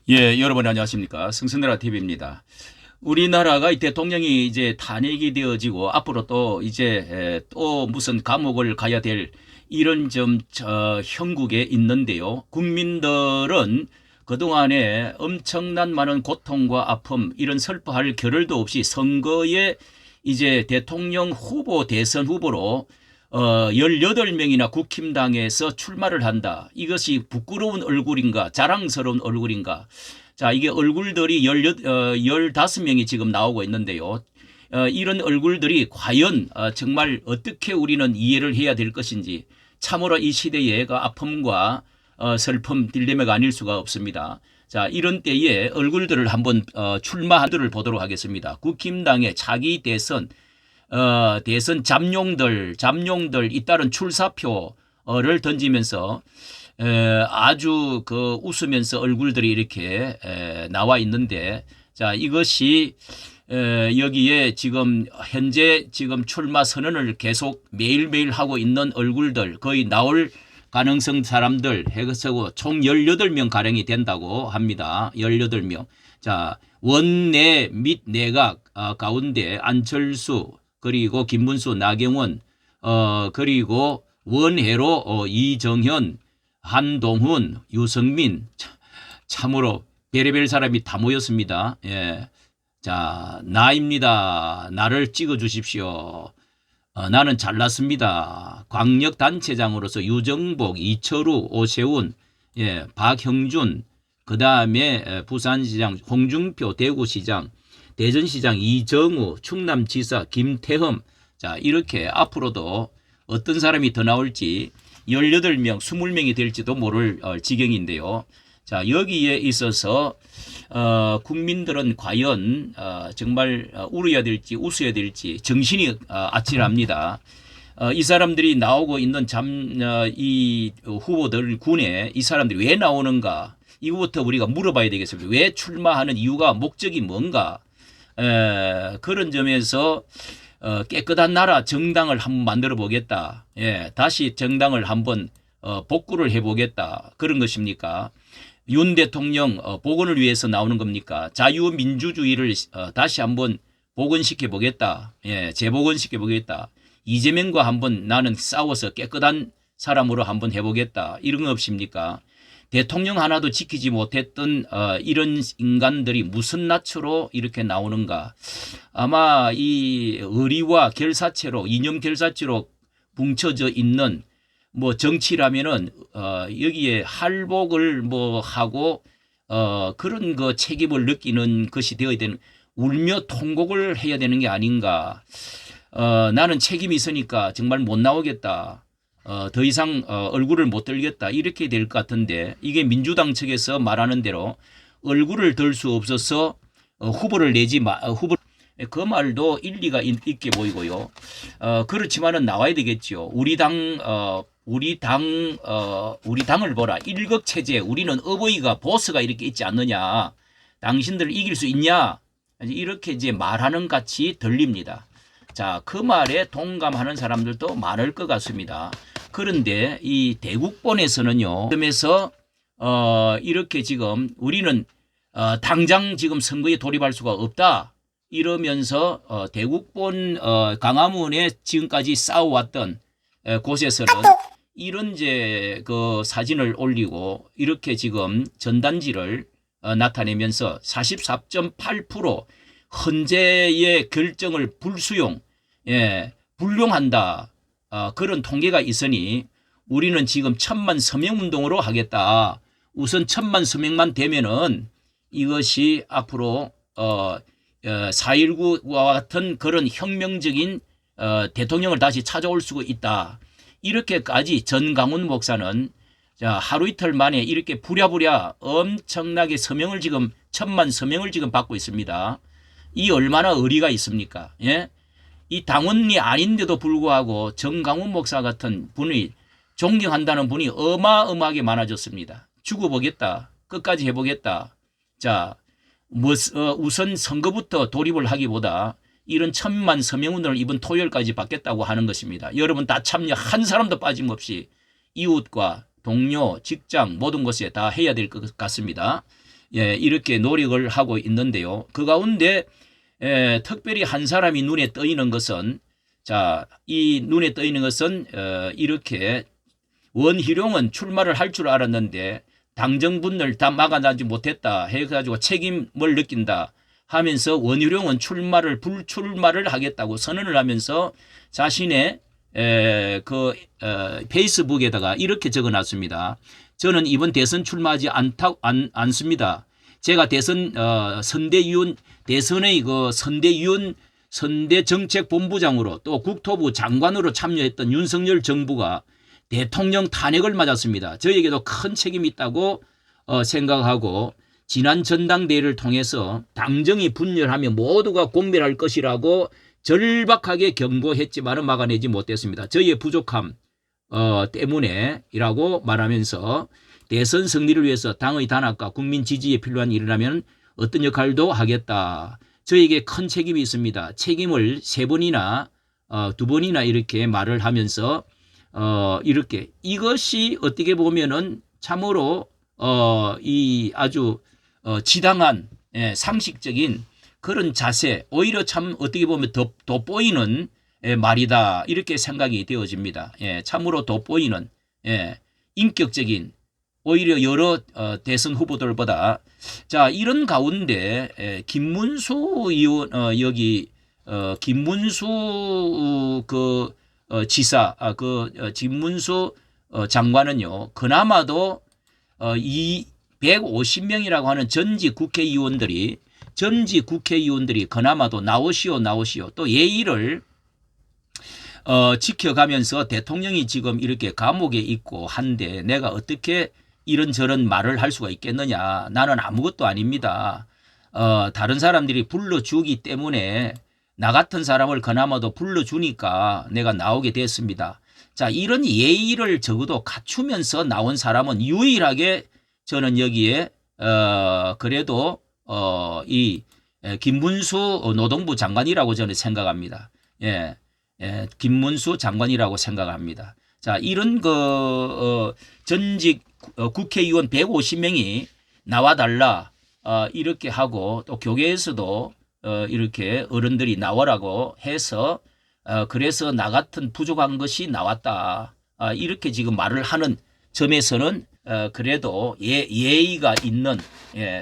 예, 여러분 안녕하십니까. 승승나라 TV입니다. 우리나라가 이 대통령이 이제 탄핵이 되어지고 앞으로 또 이제 또 무슨 감옥을 가야 될 이런 좀 형국에 있는데요. 국민들은 그동안에 엄청난 많은 고통과 아픔 이런 슬퍼할 겨를도 없이 선거에 이제 대통령 후보 대선 후보로 18명이나 국힘당에서 출마를 한다. 이것이 부끄러운 얼굴인가 자랑스러운 얼굴인가. 자, 이게 얼굴들이 15명이 지금 나오고 있는데요. 이런 얼굴들이 과연 정말 어떻게 우리는 이해를 해야 될 것인지 참으로 이 시대의 그 아픔과 슬픔 딜레마가 아닐 수가 없습니다. 자, 이런 때에 얼굴들을 한번 출마한 들을 보도록 하겠습니다. 국힘당의 차기 대선 대선 잠룡들 잇따른 출사표를 던지면서 아주 그 웃으면서 얼굴들이 이렇게 나와 있는데, 자, 이것이 여기에 지금 현재 지금 출마 선언을 계속 매일매일 하고 있는 얼굴들, 거의 나올 가능성 사람들 해서 총 18명 가량이 된다고 합니다. 18명. 자, 원내 및 내각 가운데 안철수, 그리고 김문수, 나경원, 그리고 원외로 이정현, 한동훈, 유승민, 참으로 별의별 사람이 다 모였습니다. 예. 자, 나입니다. 나를 찍어 주십시오. 나는 잘났습니다. 광역단체장으로서 유정복, 이철우, 오세훈, 예, 박형준, 그 다음에 부산시장 홍준표, 대구시장, 대전시장 이정우, 충남지사 김태흠. 자, 이렇게 앞으로도 어떤 사람이 더 나올지 18명, 20명이 될지도 모를 지경인데요. 자, 여기에 있어서 국민들은 과연 정말 울어야 될지 웃어야 될지 정신이 아찔합니다. 이 사람들이 나오고 있는 이 후보들 군에 이 사람들이 왜 나오는가, 이거부터 우리가 물어봐야 되겠습니다. 왜 출마하는 이유가, 목적이 뭔가. 그런 점에서 깨끗한 나라 정당을 한번 만들어 보겠다. 예, 다시 정당을 한번 복구를 해보겠다. 그런 것입니까? 윤 대통령 복원을 위해서 나오는 겁니까? 자유민주주의를 다시 한번 복원시켜 보겠다. 예, 재복원시켜 보겠다. 이재명과 한번 나는 싸워서 깨끗한 사람으로 한번 해보겠다. 이런 거 없습니까? 대통령 하나도 지키지 못했던 이런 인간들이 무슨 낯으로 이렇게 나오는가. 아마 이 의리와 결사체로, 이념 결사체로 뭉쳐져 있는 뭐 정치라면은 여기에 할복을 뭐 하고 그런 그 책임을 느끼는 것이 되어야 되는, 울며 통곡을 해야 되는 게 아닌가. 나는 책임이 있으니까 정말 못 나오겠다. 더 이상 얼굴을 못 들겠다. 이렇게 될 것 같은데, 이게 민주당 측에서 말하는 대로 얼굴을 들 수 없어서 후보를 내지 후보, 그 말도 일리가 있게 보이고요. 그렇지만은 나와야 되겠죠. 우리 당을 보라. 일극체제. 우리는 어버이가 보스가 이렇게 있지 않느냐. 당신들을 이길 수 있냐. 이렇게 이제 말하는 같이 들립니다. 자, 그 말에 동감하는 사람들도 많을 것 같습니다. 그런데 이 대국본에서는요, 그러면서 이렇게 지금 우리는 당장 지금 선거에 돌입할 수가 없다. 이러면서 대국본 광화문에 지금까지 싸워왔던 곳에서는 이런 이제 그 사진을 올리고 이렇게 지금 전단지를 나타내면서 44.8% 헌재의 결정을 불수용, 예, 불용한다. 그런 통계가 있으니 우리는 지금 1000만 서명 운동으로 하겠다. 우선 1000만 서명만 되면은 이것이 앞으로 4.19와 같은 그런 혁명적인 대통령을 다시 찾아올 수 있다. 이렇게까지 전강훈 목사는 자, 하루 이틀 만에 이렇게 부랴부랴 엄청나게 서명을 지금 1000만 서명을 지금 받고 있습니다. 이 얼마나 의리가 있습니까? 예? 이 당원이 아닌데도 불구하고 정강훈 목사 같은 분이 존경한다는 분이 어마어마하게 많아졌습니다. 죽어보겠다. 끝까지 해보겠다. 자, 우선 선거부터 돌입을 하기보다 이런 1000만 서명운동을 이번 토요일까지 받겠다고 하는 것입니다. 여러분 다 참여, 한 사람도 빠짐없이 이웃과 동료, 직장 모든 곳에 다 해야 될 것 같습니다. 예, 이렇게 노력을 하고 있는데요. 그 가운데 특별히 한 사람이 눈에 떠있는 것은 자, 이 눈에 떠있는 것은 이렇게 원희룡은 출마를 할 줄 알았는데 당정분을 다 막아내지 못했다 해가지고 책임을 느낀다 하면서 원희룡은 불출마를 하겠다고 선언을 하면서 자신의 페이스북에다가 이렇게 적어놨습니다. 저는 이번 대선 출마하지 않습니다. 제가 대선 선대위원 대선의 선대정책본부장으로 또 국토부 장관으로 참여했던 윤석열 정부가 대통령 탄핵을 맞았습니다. 저에게도 큰 책임이 있다고 생각하고 지난 전당대회를 통해서 당정이 분열하며 모두가 공멸할 것이라고 절박하게 경고했지만 막아내지 못했습니다. 저희의 부족함 때문에라고 말하면서 대선 승리를 위해서 당의 단합과 국민 지지에 필요한 일을 하면 어떤 역할도 하겠다. 저에게 큰 책임이 있습니다. 책임을 두 번이나 이렇게 말을 하면서 이렇게 이것이 어떻게 보면은 참으로 이 아주 지당한 상식적인 그런 자세 오히려 참 어떻게 보면 더 돋보이는 말이다 이렇게 생각이 되어집니다. 참으로 돋보이는 인격적인 오히려 여러 대선 후보들보다 자 이런 가운데 김문수 의원 김문수 지사 김문수 장관은요 그나마도 이 150명이라고 하는 전직 국회의원들이 그나마도 나오시오 또 예의를 지켜가면서 대통령이 지금 이렇게 감옥에 있고 한데 내가 어떻게 이런저런 말을 할 수가 있겠느냐. 나는 아무것도 아닙니다. 다른 사람들이 불러주기 때문에 나 같은 사람을 그나마도 불러주니까 내가 나오게 됐습니다. 자, 이런 예의를 적어도 갖추면서 나온 사람은 유일하게 저는 여기에 그래도 이 김문수 노동부 장관이라고 저는 생각합니다. 김문수 장관이라고 생각합니다. 자, 이런 전직 국회의원 150명이 나와달라 이렇게 하고 또 교계에서도 이렇게 어른들이 나와라고 해서 그래서 나 같은 부족한 것이 나왔다 이렇게 지금 말을 하는 점에서는 그래도 예의가 있는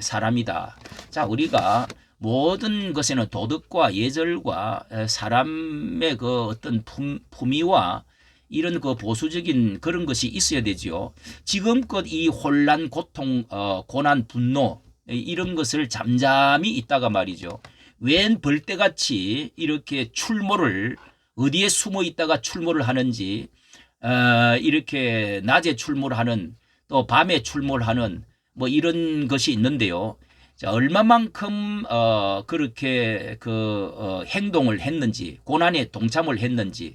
사람이다. 자, 우리가 모든 것에는 도덕과 예절과 사람의 그 어떤 품위와 이런 그 보수적인 그런 것이 있어야 되지요. 지금껏 이 혼란, 고통, 고난, 분노 이런 것을 잠잠히 있다가 말이죠. 웬 벌떼같이 이렇게 출몰을 어디에 숨어 있다가 출몰을 하는지 이렇게 낮에 출몰하는 또 밤에 출몰하는 뭐 이런 것이 있는데요. 자, 얼마만큼 그렇게 행동을 했는지 고난에 동참을 했는지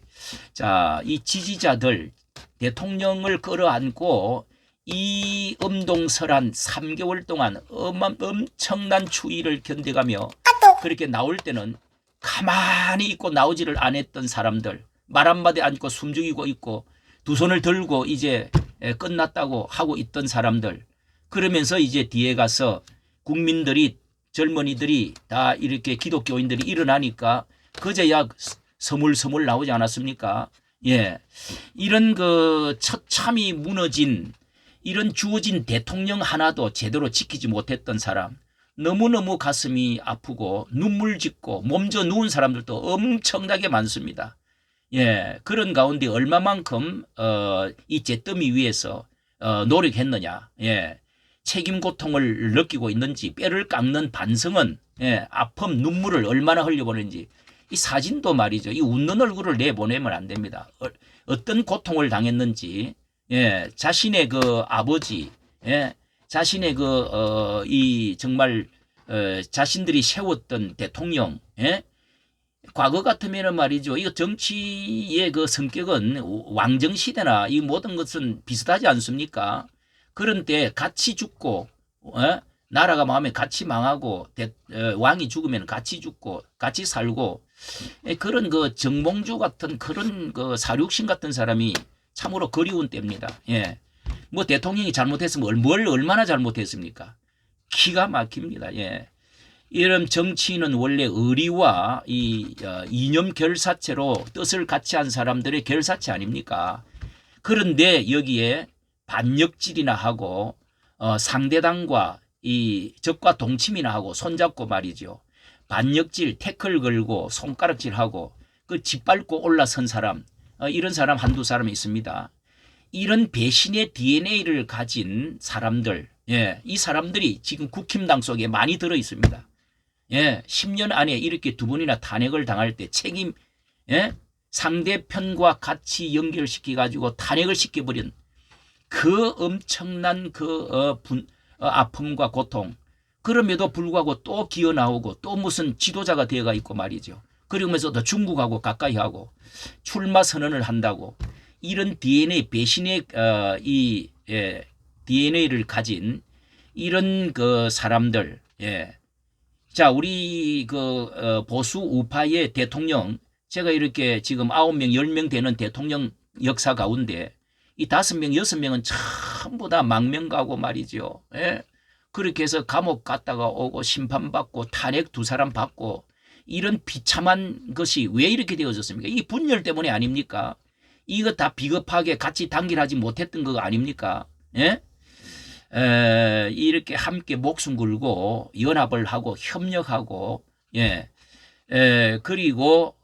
자, 이 지지자들 대통령을 끌어안고 이 엄동설한 3개월 동안 엄청난 추위를 견뎌가며 그렇게 나올 때는 가만히 있고 나오지를 않았던 사람들 말 한마디 않고 숨죽이고 있고 두 손을 들고 이제 끝났다고 하고 있던 사람들 그러면서 이제 뒤에 가서 국민들이 젊은이들이 다 이렇게 기독교인들이 일어나니까 그제야 서물서물 나오지 않았습니까? 이런 처참히 무너진 이런 주어진 대통령 하나도 제대로 지키지 못했던 사람 너무너무 가슴이 아프고 눈물 짓고 몸져 누운 사람들도 엄청나게 많습니다. 그런 가운데 얼마만큼 이 잿더미 위에서 노력했느냐. 책임 고통을 느끼고 있는지 뼈를 깎는 반성은 아픔 눈물을 얼마나 흘려보는지 이 사진도 말이죠. 이 웃는 얼굴을 내보내면 안 됩니다. 어떤 고통을 당했는지 자신의 그 아버지 자신의 이 정말 자신들이 세웠던 대통령 과거 같으면은 말이죠. 이 정치의 그 성격은 왕정 시대나 이 모든 것은 비슷하지 않습니까? 그런 때 같이 죽고 나라가 망하면 같이 망하고 왕이 죽으면 같이 죽고 같이 살고 그런 그 정몽주 같은 그런 그 사륙신 같은 사람이 참으로 그리운 때입니다. 뭐 대통령이 잘못했으면 뭘 얼마나 잘못했습니까? 기가 막힙니다. 예. 이런 정치인은 원래 의리와 이 이념 결사체로 뜻을 같이 한 사람들의 결사체 아닙니까? 그런데 여기에 반역질이나 하고 상대당과 이 적과 동침이나 하고 손잡고 말이죠. 반역질, 태클 걸고 손가락질하고 그 짓밟고 올라선 사람, 이런 사람 한두 사람이 있습니다. 이런 배신의 DNA를 가진 사람들, 예, 이 사람들이 지금 국힘당 속에 많이 들어 있습니다. 예, 10년 안에 이렇게 두 번이나 탄핵을 당할 때 책임, 예, 상대편과 같이 연결시켜 가지고 탄핵을 시켜버린 그 엄청난 아픔과 고통, 그럼에도 불구하고 또 기어 나오고 또 무슨 지도자가 되어가 있고 말이죠. 그러면서도 중국하고 가까이 하고 출마 선언을 한다고, 이런 DNA, 배신의 DNA를 가진 이런 그 사람들, 예. 자, 우리 보수 우파의 대통령, 제가 이렇게 지금 9명, 10명 되는 대통령 역사 가운데 이 5명, 6명은 전부 다 망명가고 말이죠. 예? 그렇게 해서 감옥 갔다가 오고 심판받고 탄핵 2사람 받고, 이런 비참한 것이 왜 이렇게 되어졌습니까? 이 분열 때문에 아닙니까? 이거 다 비겁하게 같이 단결하지 못했던 거 아닙니까? 예? 이렇게 함께 목숨 걸고 연합을 하고 협력하고, 예, 그리고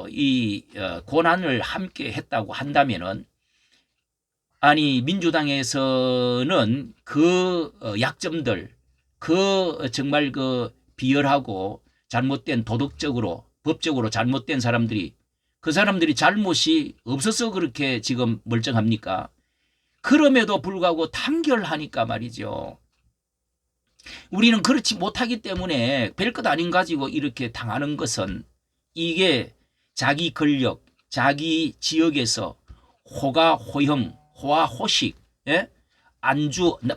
이 고난을 함께 했다고 한다면은, 아니 민주당에서는 그 약점들, 정말 비열하고 잘못된, 도덕적으로 법적으로 잘못된 사람들이, 그 사람들이 잘못이 없어서 그렇게 지금 멀쩡합니까? 그럼에도 불구하고 단결하니까 말이죠. 우리는 그렇지 못하기 때문에 별것 아닌 가지고 이렇게 당하는 것은, 이게 자기 권력, 자기 지역에서 호가호형, 호화호식, 예?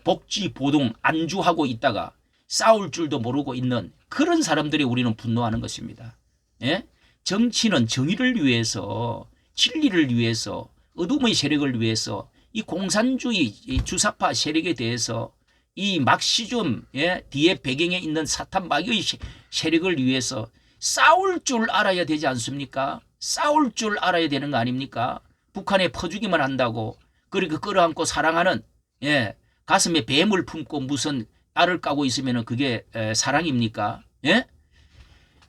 복지보동 안주하고 있다가 싸울 줄도 모르고 있는 그런 사람들이 우리는 분노하는 것입니다. 예? 정치는 정의를 위해서, 진리를 위해서, 어둠의 세력을 위해서, 이 공산주의 이 주사파 세력에 대해서, 이 막시즘, 예? 뒤에 배경에 있는 사탄 마귀의 세력을 위해서 싸울 줄 알아야 되지 않습니까? 싸울 줄 알아야 되는 거 아닙니까? 북한에 퍼주기만 한다고, 그리고 끌어안고 사랑하는, 예, 가슴에 뱀을 품고 무슨 알을 까고 있으면 그게 사랑입니까? 예?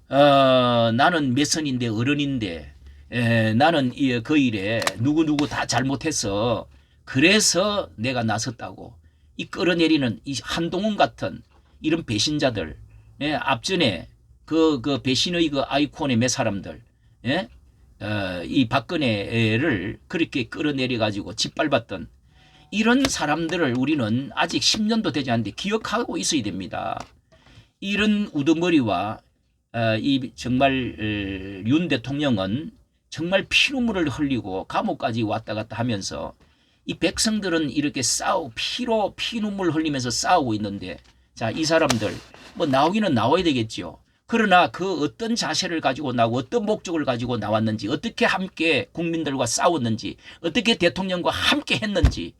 나는 몇선인데 어른인데, 나는 그 일에 누구누구 다 잘못해서 그래서 내가 나섰다고, 이 끌어내리는 이 한동훈 같은 이런 배신자들, 예, 앞전에 그 배신의 그 아이콘의 몇 사람들, 예? 이 박근혜를 그렇게 끌어내려 가지고 짓밟았던 이런 사람들을 우리는 아직 10년도 되지 않는데 기억하고 있어야 됩니다. 이런 우두머리와 이 정말 윤 대통령은 정말 피눈물을 흘리고 감옥까지 왔다 갔다 하면서, 이 백성들은 이렇게 피눈물 흘리면서 싸우고 있는데, 자, 이 사람들 뭐 나오기는 나와야 되겠죠. 그러나 그 어떤 자세를 가지고 나오고 어떤 목적을 가지고 나왔는지, 어떻게 함께 국민들과 싸웠는지, 어떻게 대통령과 함께 했는지,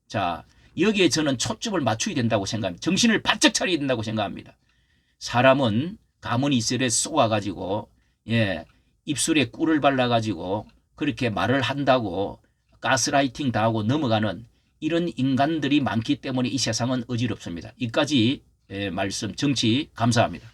자, 여기에 저는 초점을 맞춰야 된다고 생각합니다. 정신을 바짝 차려야 된다고 생각합니다. 사람은 가문이 이슬에 쏘아가지고, 예, 입술에 꿀을 발라가지고 그렇게 말을 한다고 가스라이팅 당하고 넘어가는 이런 인간들이 많기 때문에 이 세상은 어지럽습니다. 이까지 말씀, 정치 감사합니다.